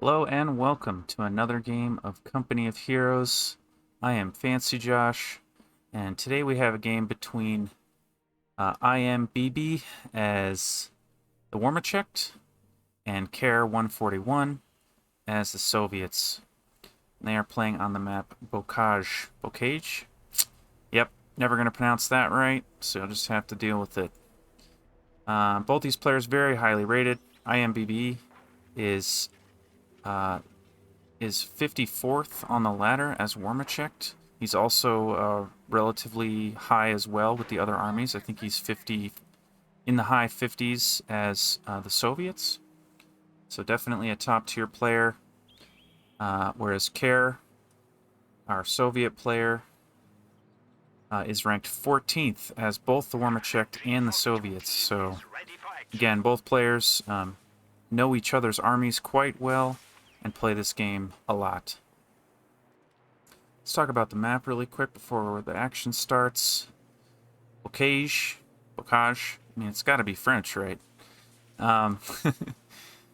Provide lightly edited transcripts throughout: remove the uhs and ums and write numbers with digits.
Hello and welcome to another game of Company of Heroes. I am Fancy Josh, and today we have a game between Imbbe as the Wehrmacht and Care 141 as the Soviets. They are playing on the map Bocage. Bocage? Yep, never going to pronounce that right, so you'll just have to deal with it. Both these players very highly rated. Imbbe is 54th on the ladder as Wehrmacht. He's also relatively high as well with the other armies. I think he's 50 in the high 50s as the Soviets. So definitely a top tier player. Whereas Care, our Soviet player, is ranked 14th as both the Wehrmacht and the Soviets. So again, both players know each other's armies quite well and play this game a lot. Let's talk about the map really quick before the action starts. Bocage. I mean, it's got to be French, right?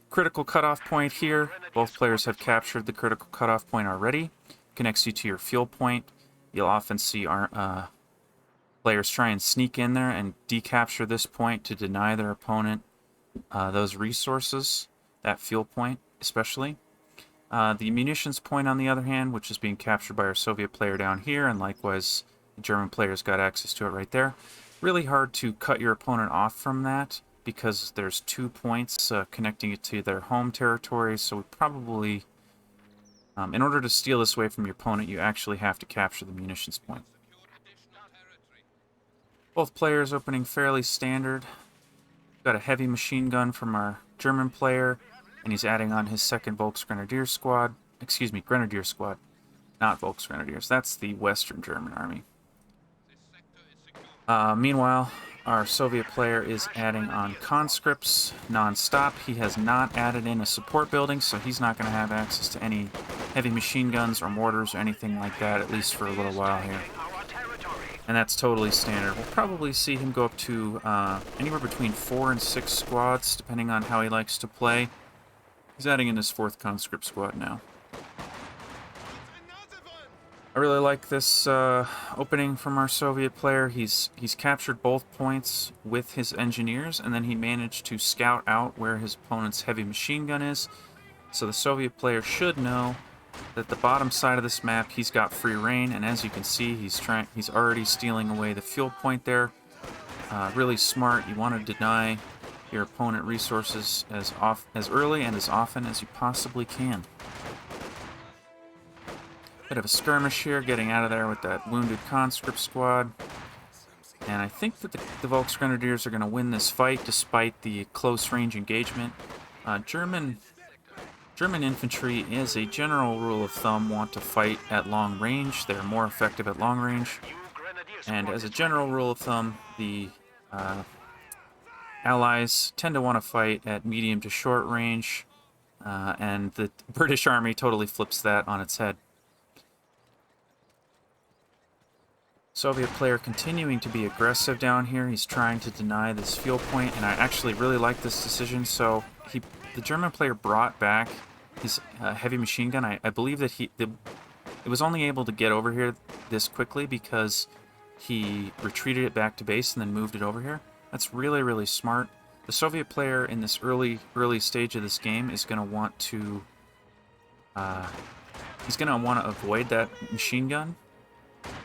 Critical cutoff point here. Both players have captured the critical cutoff point already. Connects you to your fuel point. You'll often see our players try and sneak in there and decapture this point to deny their opponent those resources, that fuel point especially. The munitions point, on the other hand, which is being captured by our Soviet player down here, and likewise the German player's got access to it right there. Really hard to cut your opponent off from that because there's 2 points connecting it to their home territory, so we probably, in order to steal this away from your opponent, you actually have to capture the munitions point. Both players opening fairly standard. Got a heavy machine gun from our German player, and he's adding on his second Volksgrenadier squad. Excuse me, Grenadier squad, not Volksgrenadiers. That's the Western German army. Meanwhile, our Soviet player is adding on conscripts non-stop. He has not added in a support building, so he's not going to have access to any heavy machine guns or mortars or anything like that, at least for a little while here. And that's totally standard. We'll probably see him go up to anywhere between 4 and 6 squads, depending on how he likes to play. He's adding in his 4th conscript squad now. I really like this opening from our Soviet player. He's captured both points with his engineers, and then he managed to scout out where his opponent's heavy machine gun is. So the Soviet player should know that the bottom side of this map he's got free reign, and as you can see, he's already stealing away the fuel point there. Really smart. You want to deny your opponent resources as early and as often as you possibly can. Bit of a skirmish here, getting out of there with that wounded conscript squad. And I think that the Volksgrenadiers are going to win this fight despite the close range engagement. German infantry, as a general rule of thumb, want to fight at long range. They're more effective at long range. And as a general rule of thumb, the Allies tend to want to fight at medium to short range, and the British Army totally flips that on its head. Soviet player continuing to be aggressive down here. He's trying to deny this fuel point, and I actually really like this decision. So the German player brought back his heavy machine gun. I believe that it was only able to get over here this quickly because he retreated it back to base and then moved it over here. That's really, really smart. The Soviet player in this early stage of this game is going to want to avoid that machine gun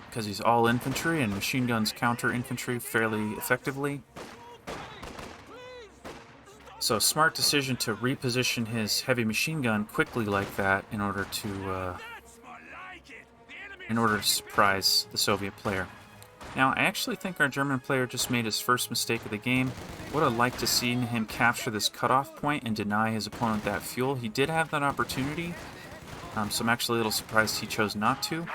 because he's all infantry and machine guns counter infantry fairly effectively. So smart decision to reposition his heavy machine gun quickly like that in order to surprise the Soviet player. Now, I actually think our German player just made his first mistake of the game. Would have liked to see him capture this cutoff point and deny his opponent that fuel. He did have that opportunity, so I'm actually a little surprised he chose not to.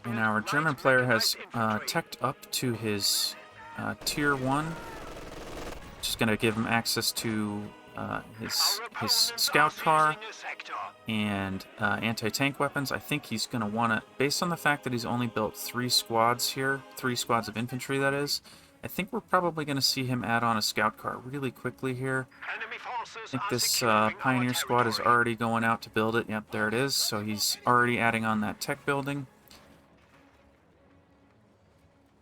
And our German player has teched up to his Tier 1, which is going to give him access to his scout car and anti-tank weapons. I think he's going to want to, based on the fact that he's only built 3 squads here, 3 squads of infantry that is, I think we're probably going to see him add on a scout car really quickly here. Enemy forces I think are this securing our Pioneer squad is territory. already going out to build it. Yep, there it is. So he's already adding on that tech building.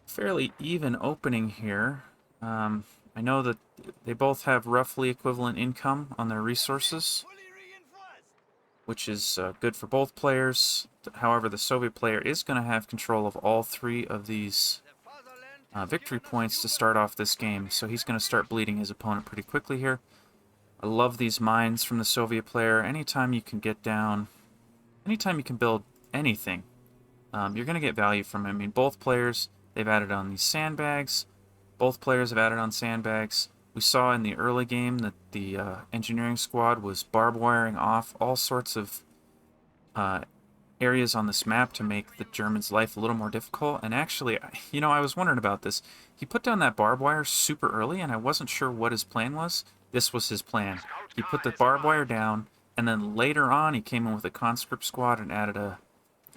Fairly even opening here. I know that they both have roughly equivalent income on their resources, which is good for both players. However, the Soviet player is going to have control of all three of these victory points to start off this game, so he's going to start bleeding his opponent pretty quickly here. I love these mines from the Soviet player. Anytime you can get down, anytime you can build anything, you're going to get value from it. I mean, both players, they've added on these sandbags. Both players have added on sandbags. We saw in the early game that the engineering squad was barbed wiring off all sorts of areas on this map to make the Germans' life a little more difficult. And actually, you know, I was wondering about this. He put down that barbed wire super early, and I wasn't sure what his plan was. This was his plan. He put the barbed wire down, and then later on he came in with a conscript squad and added a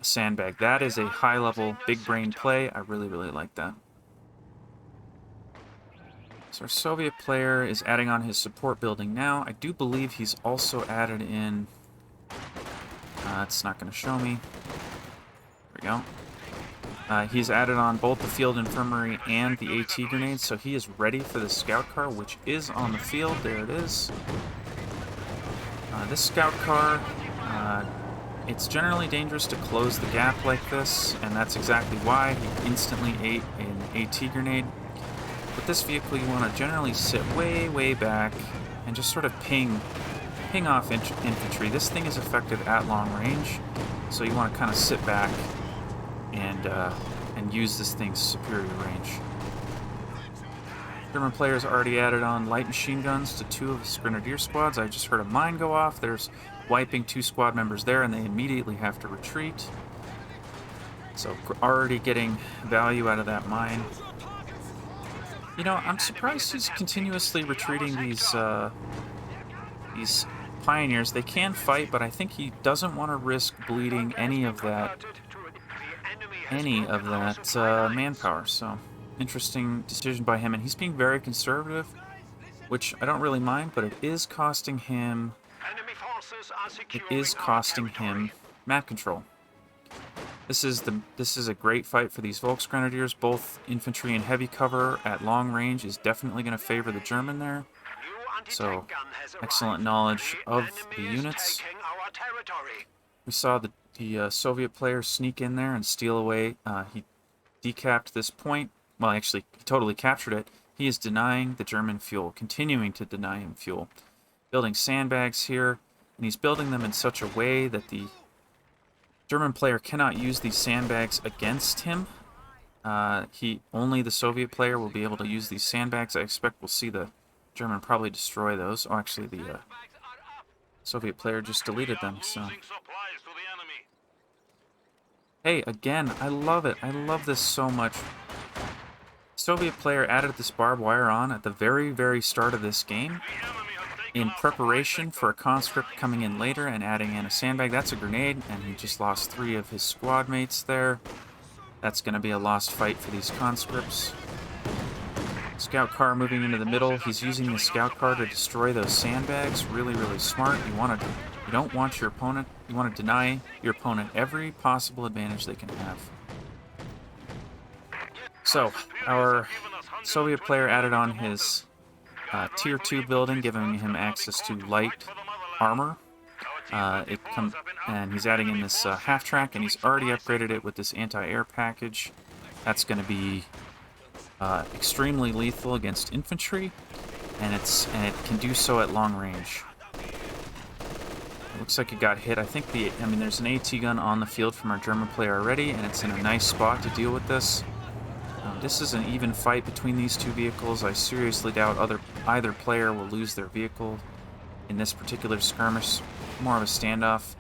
sandbag. That is a high-level, big-brain play. I really, really like that. So our Soviet player is adding on his support building now. I do believe he's also added in... it's not going to show me. There we go. He's added on both the field infirmary and the AT grenades, so he is ready for the scout car, which is on the field. There it is. This scout car, it's generally dangerous to close the gap like this, and that's exactly why he instantly ate an AT grenade. With this vehicle, you want to generally sit way, way back and just sort of ping off infantry. This thing is effective at long range, so you want to kind of sit back and use this thing's superior range. German players already added on light machine guns to two of his grenadier squads. I just heard a mine go off. There's wiping two squad members there, and they immediately have to retreat. So already getting value out of that mine. You know, I'm surprised he's continuously retreating these pioneers. They can fight, but I think he doesn't want to risk bleeding any of that manpower. So, interesting decision by him, and he's being very conservative, which I don't really mind, but it is costing him map control. This is a great fight for these Volksgrenadiers. Both infantry and heavy cover at long range is definitely going to favor the German there. So, excellent knowledge of the units. We saw the Soviet player sneak in there and steal away. He decapped this point. Well, actually, he totally captured it. He is denying the German fuel, continuing to deny him fuel. Building sandbags here, and he's building them in such a way that the German player cannot use these sandbags against him. Only the Soviet player will be able to use these sandbags. I expect we'll see the German probably destroy those. Oh, actually, the Soviet player just deleted them, so... Hey, again, I love it. I love this so much. Soviet player added this barbed wire on at the very, very start of this game in preparation for a conscript coming in later and adding in a sandbag. That's a grenade, and he just lost 3 of his squad mates there. That's going to be a lost fight for these conscripts. Scout car moving into the middle. He's using the scout car to destroy those sandbags. Really, really smart. You don't want your opponent. You want to deny your opponent every possible advantage they can have. So, our Soviet player added on his Tier 2 building, giving him access to light armor. And he's adding in this half-track, and he's already upgraded it with this anti-air package. That's going to be extremely lethal against infantry, and it can do so at long range. It looks like it got hit. I think there's an AT gun on the field from our German player already, and it's in a nice spot to deal with this. This is an even fight between these two vehicles. I seriously doubt either player will lose their vehicle in this particular skirmish. More of a standoff.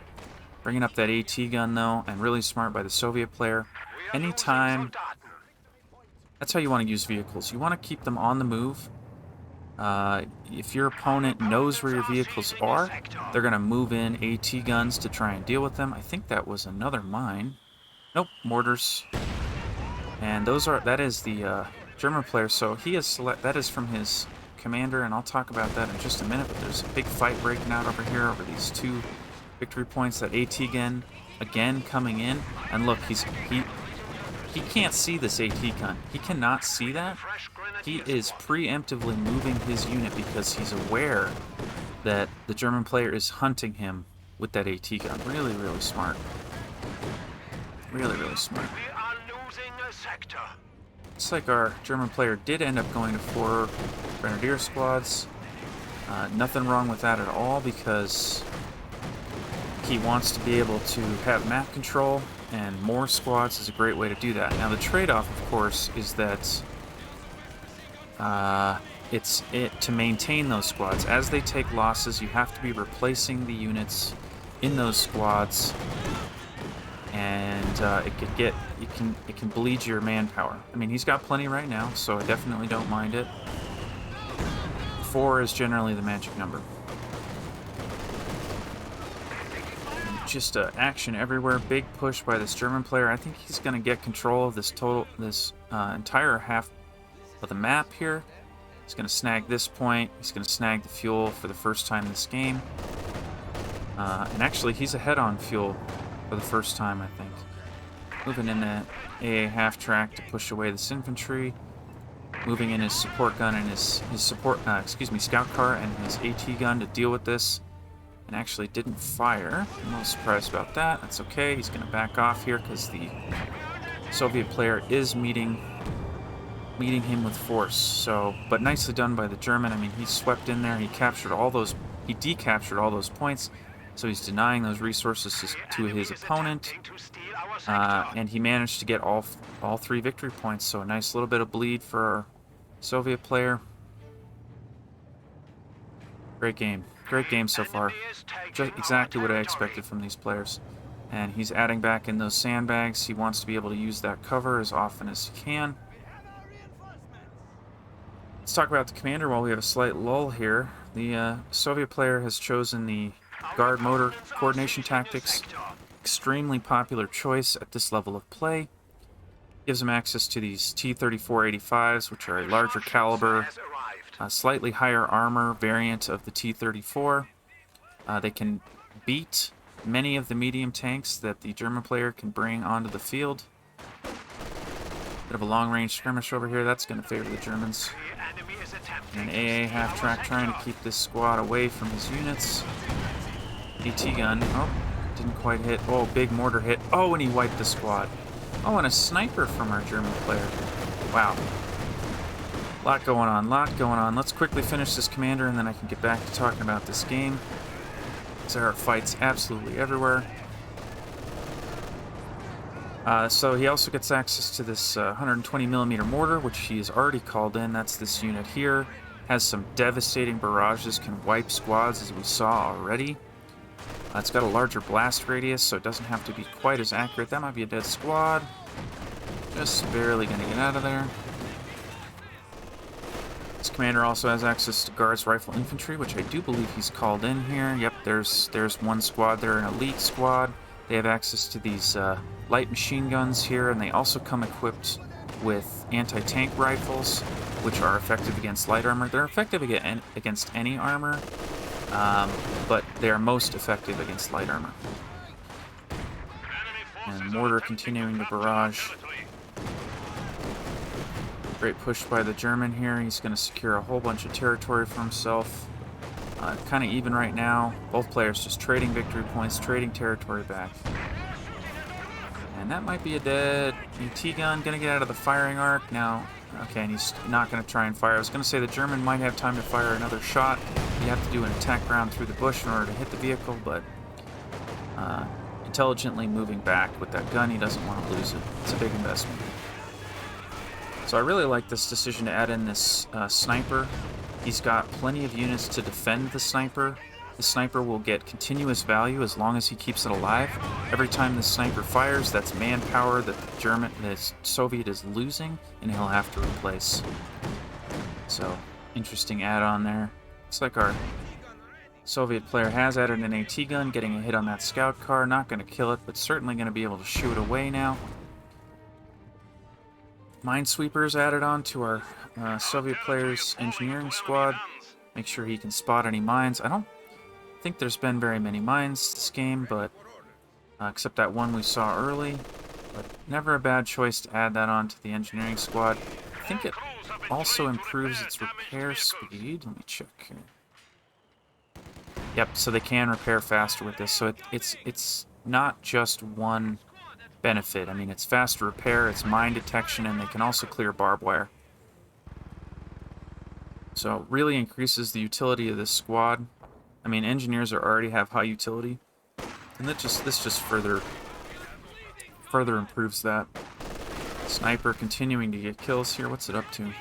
Bringing up that AT gun, though, and really smart by the Soviet player. Anytime... That's how you want to use vehicles. You want to keep them on the move. If your opponent knows where your vehicles are, they're going to move in AT guns to try and deal with them. I think that was another mine. Nope, mortars. And that is the German player, so he is that is from his commander, and I'll talk about that in just a minute, but there's a big fight breaking out over here over these 2 victory points. That AT gun again coming in, and look, he can't see this AT gun. He cannot see that. He is preemptively moving his unit because he's aware that the German player is hunting him with that AT gun. Really, really smart. Really, really smart. We are losing a sector. Looks like our German player did end up going to 4 Grenadier squads. Nothing wrong with that at all, because he wants to be able to have map control, and more squads is a great way to do that. Now the trade-off, of course, is that to maintain those squads. As they take losses, you have to be replacing the units in those squads, and it can bleed your manpower. I mean, he's got plenty right now, so I definitely don't mind it. 4 is generally the magic number. Just action everywhere. Big push by this German player. I think he's going to get control of this entire half of the map here. He's going to snag this point. He's going to snag the fuel for the first time this game. And actually, he's ahead on fuel for the first time, I think. Moving in that AA half-track to push away this infantry. Moving in his support gun and his scout car and his AT gun to deal with this. And actually didn't fire. I'm a little surprised about that. That's okay. He's going to back off here because the Soviet player is meeting him with force. So, but nicely done by the German. I mean, he swept in there. He decaptured all those points. So he's denying those resources to his opponent. And he managed to get all 3 victory points. So a nice little bit of bleed for our Soviet player. Great game. Great game so far. Just exactly what I expected from these players. And he's adding back in those sandbags. He wants to be able to use that cover as often as he can. Let's talk about the commander while we have a slight lull here. The Soviet player has chosen the guard motor coordination tactics. Extremely popular choice at this level of play. Gives him access to these T-34-85s, which are a larger caliber, slightly higher armor variant of the T-34. They can beat many of the medium tanks that the German player can bring onto the field. Bit of a long-range skirmish over here. That's going to favor the Germans. And an AA half-track trying to keep this squad away from his units. AT gun. Oh, didn't quite hit. Oh, big mortar hit. Oh, and he wiped the squad. Oh, and a sniper from our German player. Wow. Lot going on. Let's quickly finish this commander, and then I can get back to talking about this game. There are fights absolutely everywhere. So he also gets access to this 120mm mortar, which he has already called in. That's this unit here. Has some devastating barrages, can wipe squads, as we saw already. It's got a larger blast radius, so it doesn't have to be quite as accurate. That might be a dead squad. Just barely going to get out of there. This commander also has access to Guards Rifle Infantry, which I do believe he's called in here. Yep, there's one squad there, an elite squad. They have access to these light machine guns here, and they also come equipped with anti-tank rifles, which are effective against light armor. They're effective against any armor, but they are most effective against light armor. And mortar continuing to barrage. Great push by the German here. He's going to secure a whole bunch of territory for himself. Kind of even right now. Both players just trading victory points, trading territory back. And that might be a dead AT gun. Going to get out of the firing arc now. Okay, and he's not going to try and fire. I was going to say the German might have time to fire another shot. You have to do an attack round through the bush in order to hit the vehicle, but intelligently moving back with that gun, he doesn't want to lose it. It's a big investment. So I really like this decision to add in this sniper. He's got plenty of units to defend the sniper. The sniper will get continuous value as long as he keeps it alive. Every time the sniper fires, that's manpower that the Soviet is losing, and he'll have to replace. So, interesting add-on there. Looks like our Soviet player has added an AT gun, getting a hit on that scout car. Not going to kill it, but certainly going to be able to shoo it away now. minesweepers added on to our Soviet player's engineering squad. Make sure he can spot any mines. I don't think there's been very many mines this game, but except that one we saw early. But never a bad choice to add that on to the engineering squad. I think it also improves its repair speed. Let me check here. Yep, so they can repair faster with this. So it's not just one benefit. I mean, it's faster repair, it's mine detection, and they can also clear barbed wire. So it really increases the utility of this squad. I mean, engineers already have high utility, and this just further improves that. Sniper continuing to get kills here. What's it up to?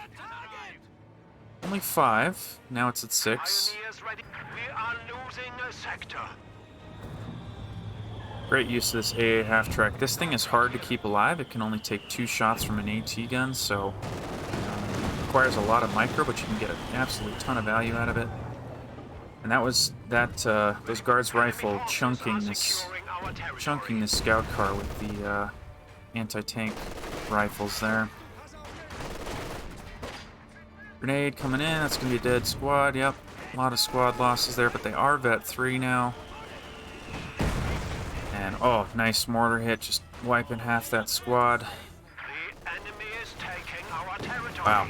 Only 5. Now it's at 6. We are losing a sector. Great use of this AA half-track. This thing is hard to keep alive. It can only take 2 shots from an AT gun, so requires a lot of micro, but you can get an absolute ton of value out of it. And that was those guards' rifle chunking this scout car with the anti-tank rifles there. Grenade coming in. That's gonna be a dead squad. Yep, a lot of squad losses there, but they are vet 3 now. And oh, nice mortar hit, just wiping half that squad. The enemy is taking our territory. Wow,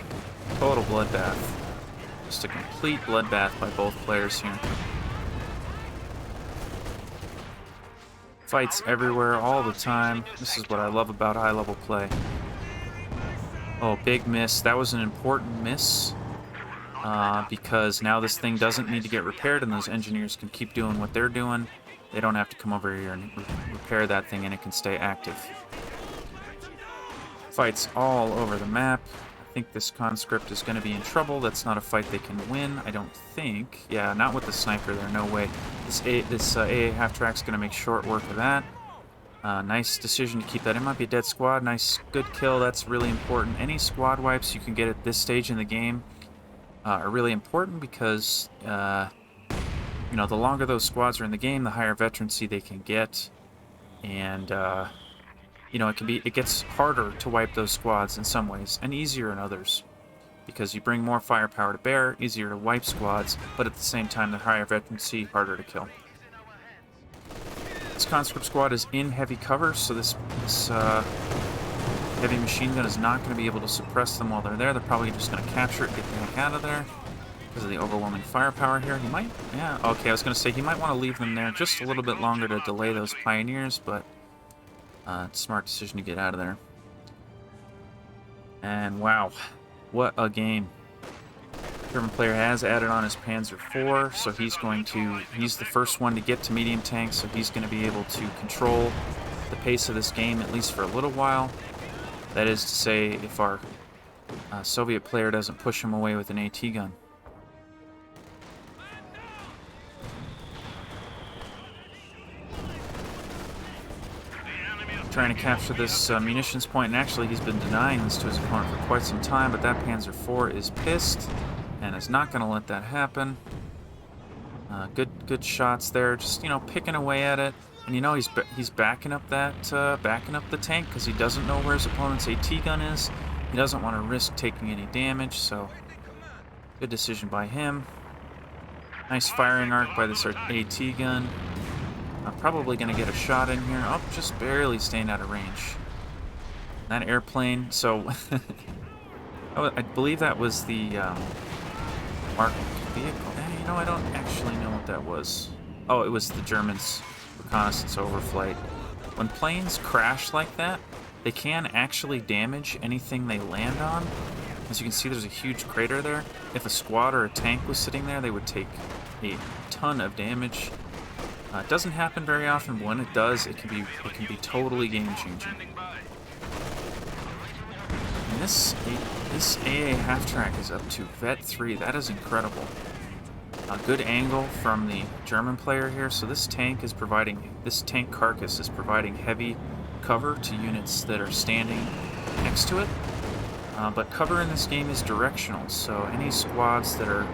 total bloodbath. Just a complete bloodbath by both players here. Fights everywhere, all the time. This is what I love about high-level play. Oh, big miss. That was an important miss. Because now this thing doesn't need to get repaired, and those engineers can keep doing what they're doing. They don't have to come over here and repair that thing, and it can stay active. Fights all over the map. I think this conscript is going to be in trouble. That's not a fight they can win, I don't think. Yeah, not with the sniper there, no way. This AA half-track's going to make short work of that. Nice decision to keep that. It might be a dead squad. Nice, good kill. That's really important. Any squad wipes you can get at this stage in the game are really important because, you know, the longer those squads are in the game, the higher veterancy they can get. And, you know, it gets harder to wipe those squads in some ways, and easier in others. Because you bring more firepower to bear, easier to wipe squads, but at the same time, the higher veterancy, harder to kill. This conscript squad is in heavy cover, so this heavy machine gun is not going to be able to suppress them while they're there. They're probably just going to capture it and get the heck out of there because of the overwhelming firepower here. He might, yeah, okay, I was going to say he might want to leave them there just a little bit longer to delay those pioneers, but it's a smart decision to get out of there. And wow, what a game. German player has added on his Panzer IV, so he's the first one to get to medium tanks, so he's going to be able to control the pace of this game, at least for a little while. That is to say, if our Soviet player doesn't push him away with an AT gun. Trying to capture this munitions point, and actually he's been denying this to his opponent for quite some time, but that Panzer IV is pissed and is not going to let that happen. Good shots there, just, you know, picking away at it. And you know he's backing up the tank because he doesn't know where his opponent's AT gun is. He doesn't want to risk taking any damage, so good decision by him. Nice firing arc by this AT gun. I'm probably going to get a shot in here. Oh, just barely staying out of range. That airplane, so I believe that was the marked vehicle. You know, I don't actually know what that was. Oh, it was the Germans' reconnaissance overflight. When planes crash like that, they can actually damage anything they land on. As you can see, there's a huge crater there. If a squad or a tank was sitting there, they would take a ton of damage. It doesn't happen very often, but when it does, it can be totally game-changing. And this AA half-track is up to Vet 3. That is incredible. A good angle from the German player here. So this tank carcass is providing heavy cover to units that are standing next to it. But cover in this game is directional, so any squads that are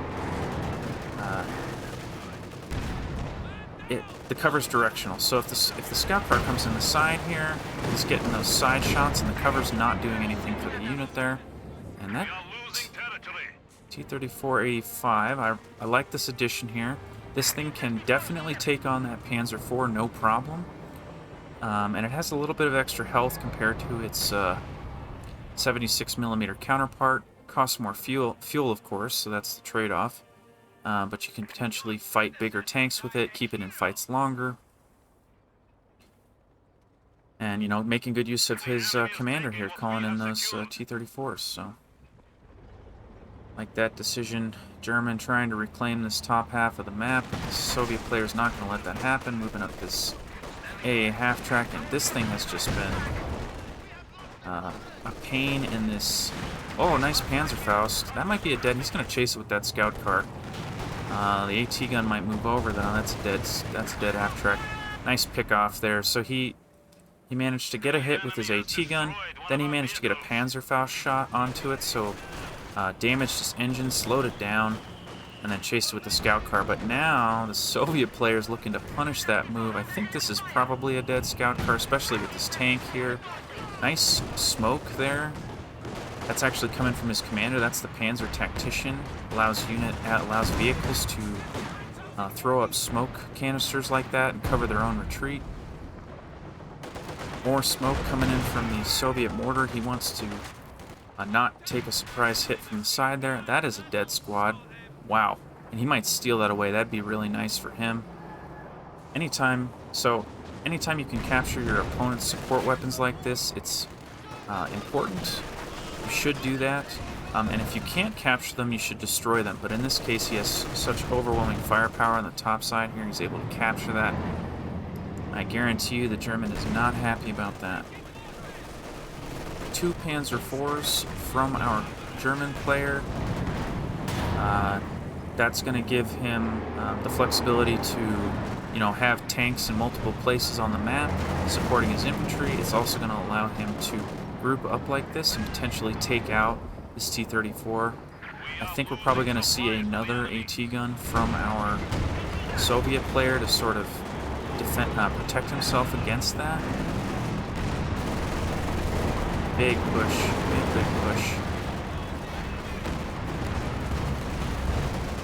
the cover's directional. So if the scout car comes in the side here, he's getting those side shots, and the cover's not doing anything for the unit there. And that T-34-85, I like this addition here. This thing can definitely take on that Panzer IV, no problem. And it has a little bit of extra health compared to its 76mm counterpart. Costs more fuel, of course, so that's the trade-off. But you can potentially fight bigger tanks with it, keep it in fights longer. And, you know, making good use of his commander here, calling in those T-34s, so... Like that decision, German trying to reclaim this top half of the map, but the Soviet player's not going to let that happen, moving up this AA half-track, and this thing has just been a pain in this... Oh, nice Panzerfaust. That might be a dead... He's going to chase it with that scout car. The AT gun might move over, though. That's a dead half-track. Nice pick-off there. So he managed to get a hit with his AT gun, then he managed to get a Panzerfaust shot onto it, so... damaged his engine, slowed it down, and then chased it with the scout car. But now the Soviet player is looking to punish that move. I think this is probably a dead scout car, especially with this tank here. Nice smoke there. That's actually coming from his commander. That's the Panzer Tactician. Allows vehicles to throw up smoke canisters like that and cover their own retreat. More smoke coming in from the Soviet mortar. He wants to not take a surprise hit from the side there. That is a dead squad. Wow. And he might steal that away. That'd be really nice for him. Anytime you can capture your opponent's support weapons like this, it's important. You should do that. And if you can't capture them, you should destroy them. But in this case, he has such overwhelming firepower on the top side here. He's able to capture that. I guarantee you the German is not happy about that. 2 Panzer IVs from our German player. That's going to give him the flexibility to, you know, have tanks in multiple places on the map, supporting his infantry. It's also going to allow him to group up like this and potentially take out this T-34. I think we're probably going to see another AT gun from our Soviet player to sort of protect himself against that. Big push, big push.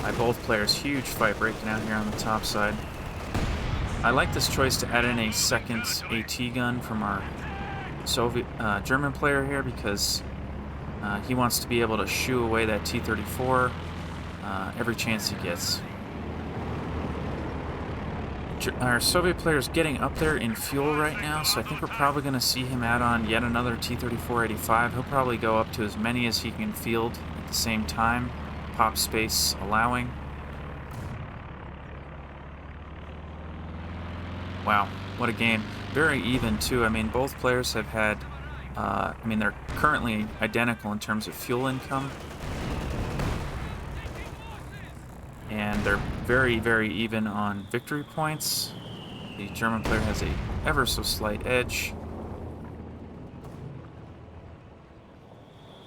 By both players, huge fight breaking out here on the top side. I like this choice to add in a second AT gun from our German player here because he wants to be able to shoo away that T-34 every chance he gets. Our Soviet player is getting up there in fuel right now, so I think we're probably going to see him add on yet another T-34-85. He'll probably go up to as many as he can field at the same time, pop space allowing. Wow, what a game. Very even, too. I mean, both players have had... they're currently identical in terms of fuel income. And they're very, very even on victory points. The German player has a ever so slight edge.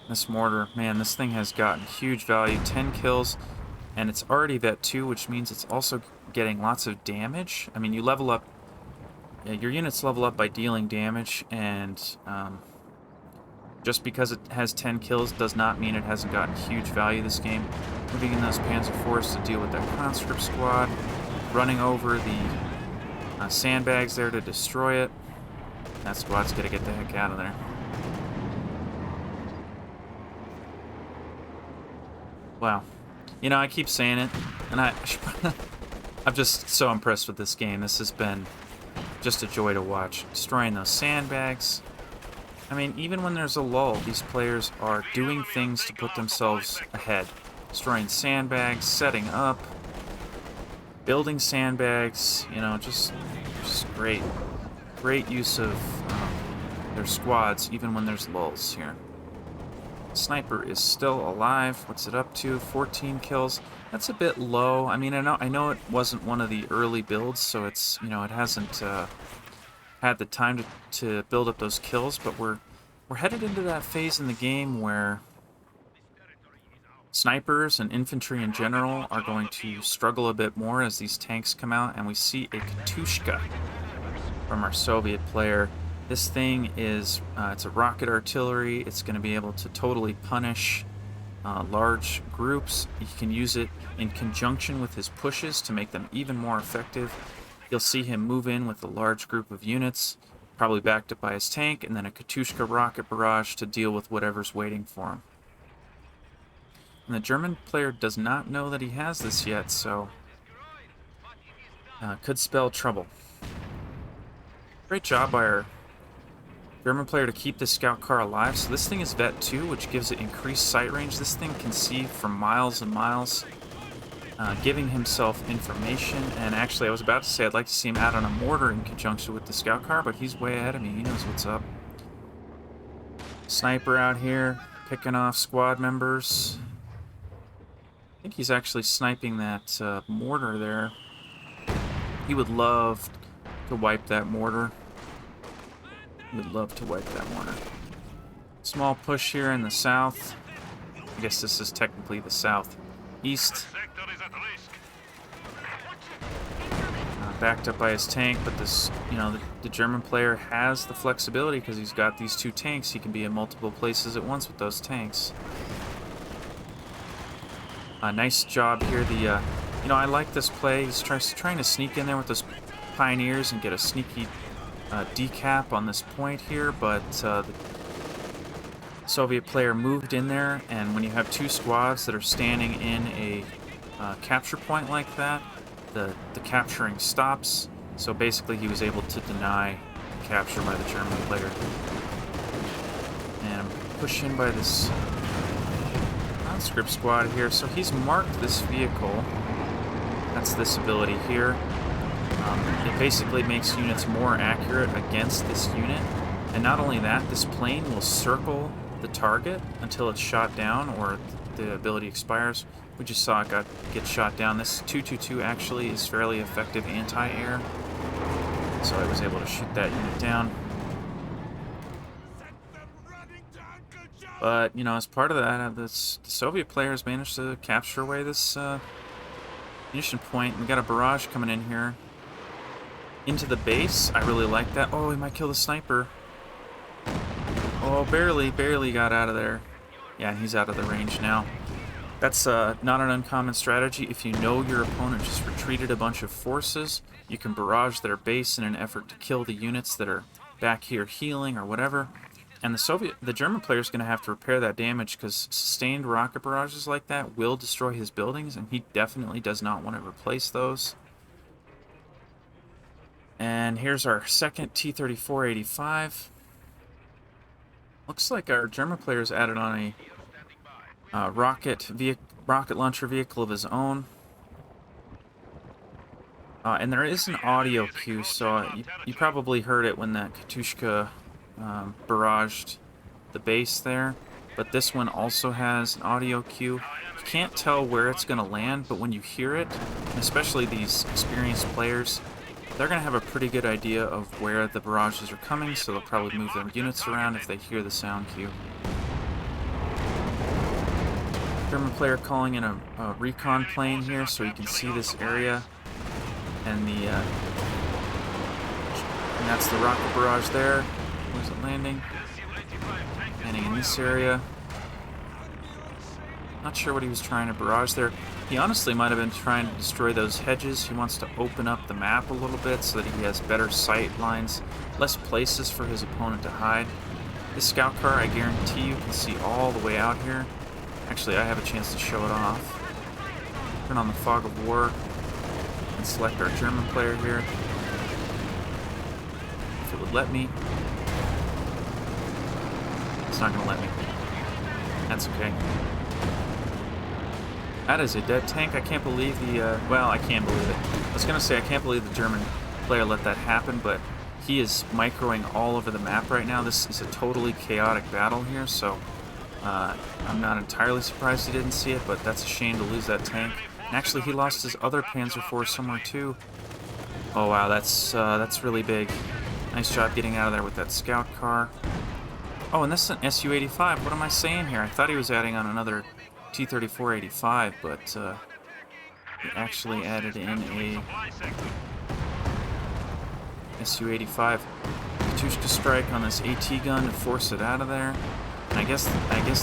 This mortar, man, this thing has gotten huge value. 10 kills, and it's already vet 2, which means it's also getting lots of damage. I mean, you level up... your units level up by dealing damage, and just because it has 10 kills does not mean it hasn't gotten huge value this game. Moving in those Panzer IVs to deal with that conscript squad, running over the sandbags there to destroy it. That squad's gonna get the heck out of there. Wow. You know, I keep saying it, and I'm just so impressed with this game. This has been just a joy to watch. Destroying those sandbags. I mean, even when there's a lull, these players are doing things to put themselves ahead. Destroying sandbags, setting up, building sandbags, you know, just great. Great use of their squads, even when there's lulls here. Sniper is still alive. What's it up to? 14 kills. That's a bit low. I mean, I know it wasn't one of the early builds, so it's, you know, it hasn't had the time to build up those kills, but we're headed into that phase in the game where Snipers and infantry in general are going to struggle a bit more as these tanks come out, and we see a Katushka from our Soviet player. This thing is, it's a rocket artillery. It's going to be able to totally punish large groups. You can use it in conjunction with his pushes to make them even more effective. You'll see him move in with a large group of units, probably backed up by his tank, and then a Katushka rocket barrage to deal with whatever's waiting for him. And the German player does not know that he has this yet, so could spell trouble. Great job by our German player to keep this scout car alive. So this thing is Vet 2, which gives it increased sight range. This thing can see from miles and miles, giving himself information. And actually, I was about to say I'd like to see him out on a mortar in conjunction with the scout car, but he's way ahead of me. He knows what's up. Sniper out here, picking off squad members. I think he's actually sniping that mortar there. He would love to wipe that mortar. He would love to wipe that mortar. Small push here in the south. I guess this is technically the southeast. Backed up by his tank, but this, you know, the German player has the flexibility because he's got these two tanks. He can be in multiple places at once with those tanks. Nice job here. You know, I like this play. He's trying to sneak in there with those pioneers and get a sneaky decap on this point here, but the Soviet player moved in there, and when you have two squads that are standing in a capture point like that, the capturing stops. So basically he was able to deny the capture by the German player. And I'm pushed in by this conscript squad here. So he's marked this vehicle. That's this ability here. It basically makes units more accurate against this unit. And not only that, this plane will circle the target until it's shot down or the ability expires. We just saw it get shot down. This 222 actually is fairly effective anti-air. So I was able to shoot that unit down. But, you know, as part of that, the Soviet players managed to capture away this munition point. We got a barrage coming in here into the base. I really like that. Oh, he might kill the sniper. Oh, barely got out of there. Yeah, and he's out of the range now. That's not an uncommon strategy. If you know your opponent just retreated a bunch of forces, you can barrage their base in an effort to kill the units that are back here healing or whatever. And the German player is going to have to repair that damage because sustained rocket barrages like that will destroy his buildings, and he definitely does not want to replace those. And here's our second T-34-85. Looks like our German player's added on a rocket launcher vehicle of his own. And there is an audio cue, so you probably heard it when that Katushka barraged the base there. But this one also has an audio cue. You can't tell where it's going to land, but when you hear it, and especially these experienced players, they're going to have a pretty good idea of where the barrages are coming, so they'll probably move their units around if they hear the sound cue. German player calling in a recon plane here so you can see this area, and that's the rocket barrage there. Where's it landing? Landing in this area. Not sure what he was trying to barrage there. He honestly might have been trying to destroy those hedges. He wants to open up the map a little bit so that he has better sight lines, less places for his opponent to hide. This scout car, I guarantee you can see all the way out here. Actually, I have a chance to show it off. Turn on the fog of war and select our German player here. If it would let me. It's not going to let me. That's okay. That is a dead tank. I can't believe well, I can believe it. I was going to say I can't believe the German player let that happen, but he is microing all over the map right now. This is a totally chaotic battle here, so I'm not entirely surprised he didn't see it, but that's a shame to lose that tank. And actually, he lost his other Panzer IV somewhere too. Oh wow, that's really big. Nice job getting out of there with that scout car. Oh, and this is an Su-85. What am I saying here? I thought he was adding on another T-34-85, but they actually added in a Su-85 Katyusha strike on this AT gun to force it out of there. And I guess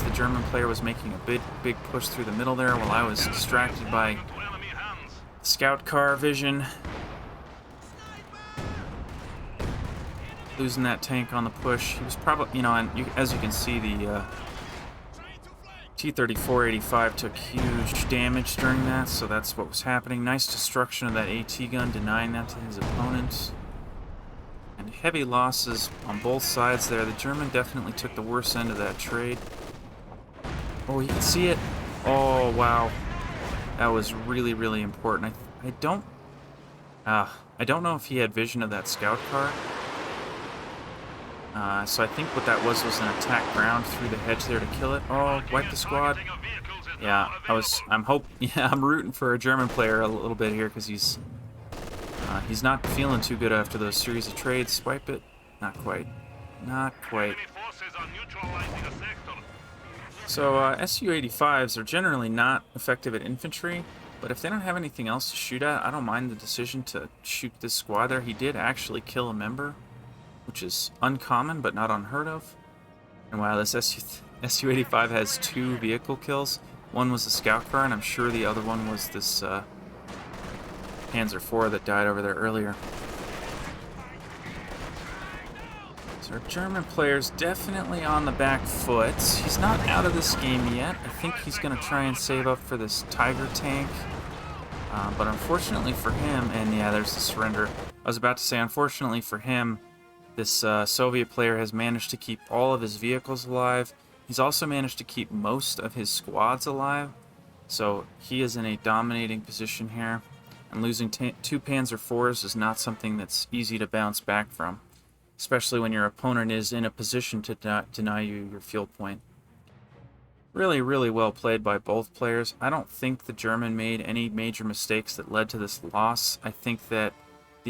the German player was making a big push through the middle there while I was distracted by scout car vision. Losing that tank on the push. He was probably, you know, and as you can see, the T-34-85 took huge damage during that, so that's what was happening. Nice destruction of that AT gun, denying that to his opponent. And heavy losses on both sides there. The German definitely took the worst end of that trade. Oh, you can see it. Oh, wow. That was really, really important. I don't know if he had vision of that scout car. So I think what that was an attack ground through the hedge there to kill it. Oh, wipe the squad. Yeah, I'm rooting for a German player a little bit here because he's not feeling too good after those series of trades. Swipe it. Not quite. Not quite. So Su-85s are generally not effective at infantry, but if they don't have anything else to shoot at, I don't mind the decision to shoot this squad there. He did actually kill a member, which is uncommon but not unheard of. And wow, this Su-85 has 2 vehicle kills. One was a scout car, and I'm sure the other one was this Panzer IV that died over there earlier. So our German player's definitely on the back foot. He's not out of this game yet. I think he's going to try and save up for this Tiger tank. But unfortunately for him, and yeah, there's the surrender. I was about to say, unfortunately for him, this Soviet player has managed to keep all of his vehicles alive. He's also managed to keep most of his squads alive. So he is in a dominating position here. And losing 2 Panzer IVs is not something that's easy to bounce back from, especially when your opponent is in a position to deny you your field point. Really, really well played by both players. I don't think the German made any major mistakes that led to this loss. I think that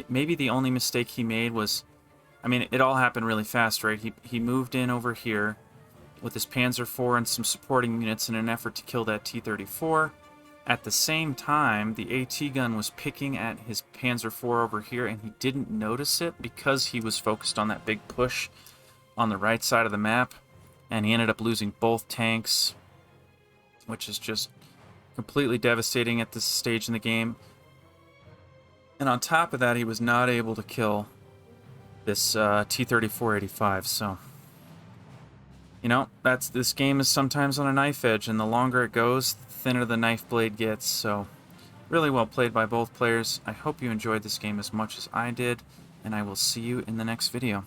maybe the only mistake he made was, I mean, it all happened really fast, right? He moved in over here with his Panzer IV and some supporting units in an effort to kill that T-34. At the same time, the AT gun was picking at his Panzer IV over here, and he didn't notice it because he was focused on that big push on the right side of the map, and he ended up losing both tanks, which is just completely devastating at this stage in the game. And on top of that, he was not able to kill this T-34-85, so... You know, this game is sometimes on a knife edge, and the longer it goes, the thinner the knife blade gets, so really well played by both players. I hope you enjoyed this game as much as I did, and I will see you in the next video.